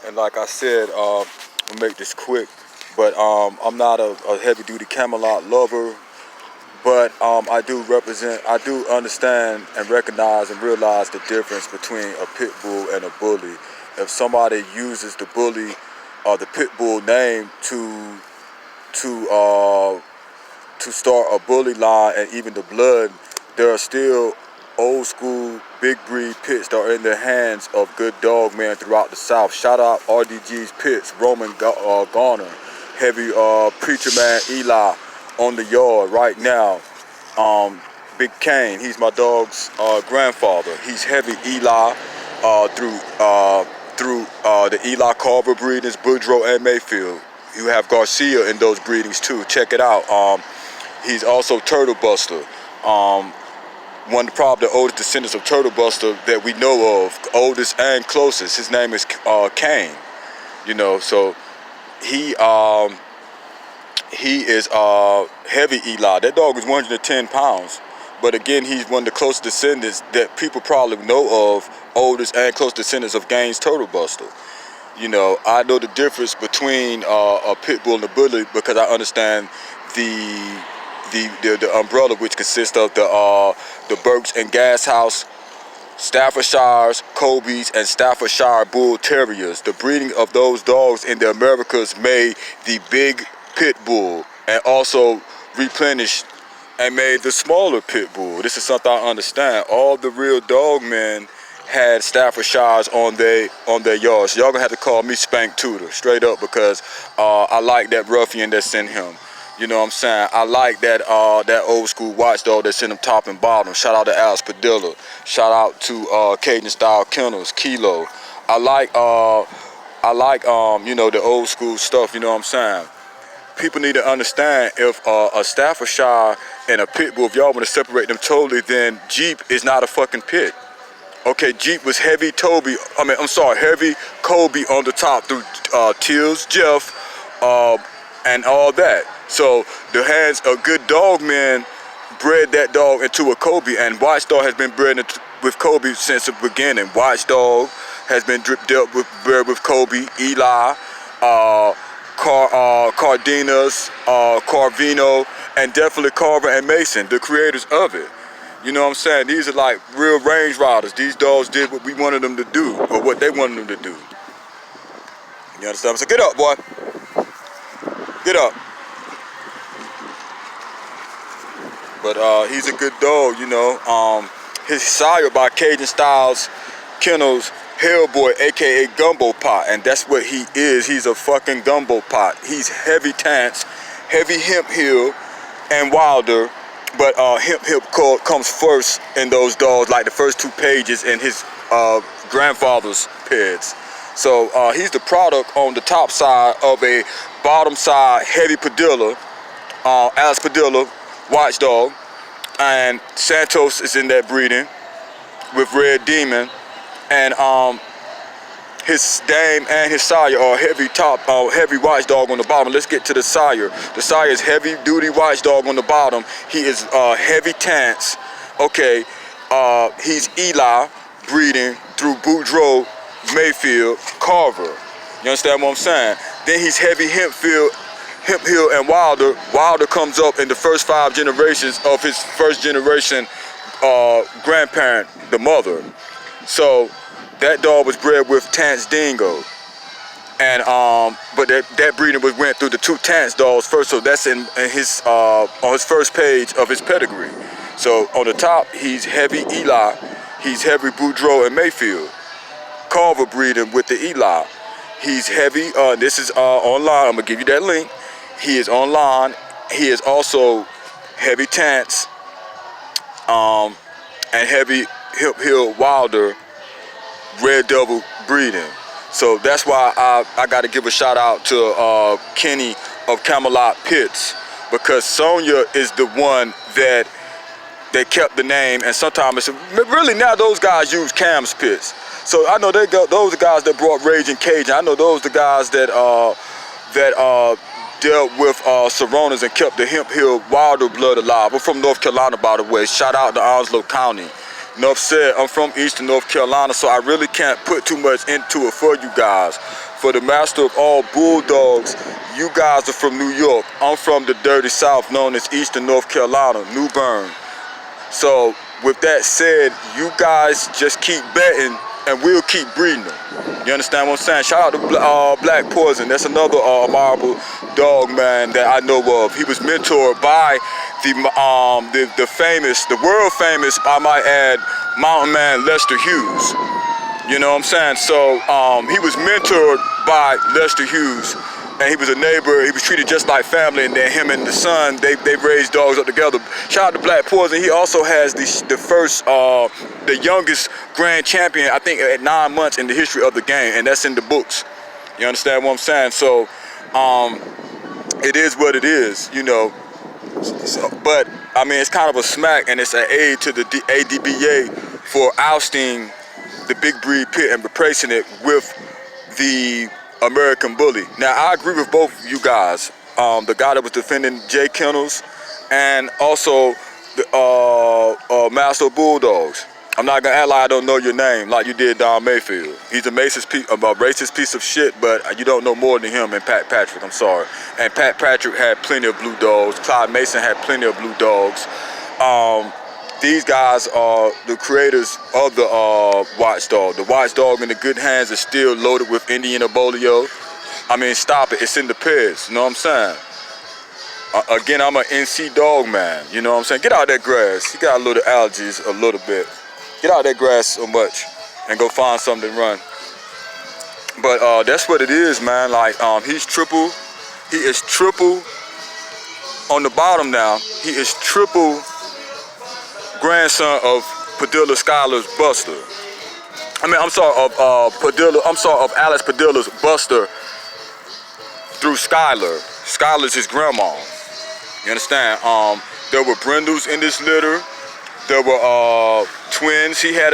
and like I said, we'll make this quick. But I'm not a heavy-duty Camelot lover. But I do understand and recognize and realize the difference between a pit bull and a bully. If somebody uses the bully or the pit bull name to start a bully line and even the blood, there are still old school big breed pits that are in the hands of good dog men throughout the South. Shout out RDG's pits, Roman Garner, heavy preacher man Eli on the yard right now. Big Kane, he's my dog's grandfather. He's heavy Eli through the Eli Carver breedings, Boudreaux and Mayfield. You have Garcia in those breedings too. Check it out. He's also Turtle Buster. Probably the oldest descendants of Turtle Buster that we know of, oldest and closest. His name is Kane. You know, so he is heavy Eli. That dog is 110 pounds. But again, he's one of the closest descendants that people probably know of, oldest and close descendants of Gaines Turtle Buster. You know, I know the difference between a pit bull and a bully because I understand the umbrella, which consists of the Burks and Gas House, Staffordshires, Colbys, and Staffordshire Bull Terriers. The breeding of those dogs in the Americas made the big pit bull and also replenished and made the smaller pit bull. This is something I understand. All the real dog men had Staffordshires on their yards. So y'all gonna have to call me Spank Tudor straight up because I like that Ruffian that's in him. You know what I'm saying? I like that old school watchdog that's in him top and bottom. Shout out to Alex Padilla. Shout out to Cajun Style Kennels, Kilo. I like you know, the old school stuff. You know what I'm saying? People need to understand if a Staffordshire and a pit bull, if y'all want to separate them totally, then Jeep is not a fucking pit. Okay, Jeep was heavy Colby on the top through Tills, Jeff, and all that. So the hands of good dog men bred that dog into a Colby, and Watchdog has been bred with Colby since the beginning. Watchdog has been bred with Colby, Eli, Cardenas, Carvino, and definitely Carver and Mason, the creators of it. You know what I'm saying? These are like real range riders. These dogs did what we wanted them to do, or what they wanted them to do. You understand? So get up, boy. Get up. But he's a good dog, you know. His sire by Cajun Styles Kennels, Hellboy, aka Gumbo Pot, and that's what he is. He's a fucking Gumbo Pot. He's heavy Tants, heavy Hemp Hill, and Wilder. But Hemp Hill comes first in those dogs, like the first 2 pages in his grandfather's peds. So he's the product on the top side of a bottom side heavy Padilla, Alex Padilla, Watchdog, and Santos is in that breeding with Red Demon, and his dame and his sire are heavy Watchdog on the bottom. Let's get to the sire. The sire is heavy duty Watchdog on the bottom. He is heavy Tants. Okay, he's Eli breeding through Boudreaux, Mayfield, Carver. You understand what I'm saying? Then he's heavy Hemp Hill and Wilder. Wilder comes up in the first 5 generations of his first generation grandparent, the mother. So that dog was bred with Tants Dingo, and but that breeding went through the 2 Tants dogs first. So that's in his on his first page of his pedigree. So on the top, he's heavy Eli, he's heavy Boudreaux and Mayfield. Carver breeding with the Eli. He's heavy. This is online. I'm gonna give you that link. He is online. He is also heavy Tants and heavy Hemp Hill Wilder Red Devil breeding. So that's why I got to give a shout out to Kenny of Camelot Pits, because Sonia is the one that they kept the name, and sometimes it's really now those guys use Cam's Pits. So I know those are the guys that brought Raging Cajun. I know those are the guys that dealt with Seronas and kept the Hemp Hill Wilder blood alive. We're from North Carolina, by the way. Shout out to Onslow County. Enough said, I'm from Eastern North Carolina, so I really can't put too much into it for you guys. For the master of all bulldogs, you guys are from New York. I'm from the dirty South, known as Eastern North Carolina, New Bern. So with that said, you guys just keep betting and we'll keep breeding them. You understand what I'm saying? Shout out to Black Poison. That's another admirable dog, man, that I know of. He was mentored by the famous, the world famous, I might add, mountain man Lester Hughes. You know what I'm saying? So he was mentored by Lester Hughes, and he was a neighbor. He was treated just like family, and then him and the son, they raised dogs up together. Shout out to Black Poison. He also has the youngest grand champion, I think, at 9 months in the history of the game, and that's in the books. You understand what I'm saying? So it is what it is, you know. So, but I mean, it's kind of a smack, and it's an aid to the ADBA for ousting the big breed pit and replacing it with the American Bully. Now, I agree with both of you guys. The guy that was defending Jay Kennels, and also the Master of Bulldogs. I'm not gonna act like I don't know your name like you did Don Mayfield. He's a racist piece of shit, but you don't know more than him and Pat Patrick, I'm sorry. And Pat Patrick had plenty of blue dogs. Clyde Mason had plenty of blue dogs. These guys are the creators of the Watchdog. The Watchdog in the good hands is still loaded with Indian or bolio. I mean, stop it, it's in the pits, you know what I'm saying? Again, I'm an NC dog man, you know what I'm saying? Get out of that grass. You got a little allergies a little bit. Get out of that grass so much and go find something to run. But that's what it is, man. Like, he is triple on the bottom now. He is triple grandson of Padilla Skylar's Buster. I mean, I'm sorry, of Alex Padilla's Buster through Skylar. Skylar's his grandma. You understand? There were brindles in this litter. There were twins. He had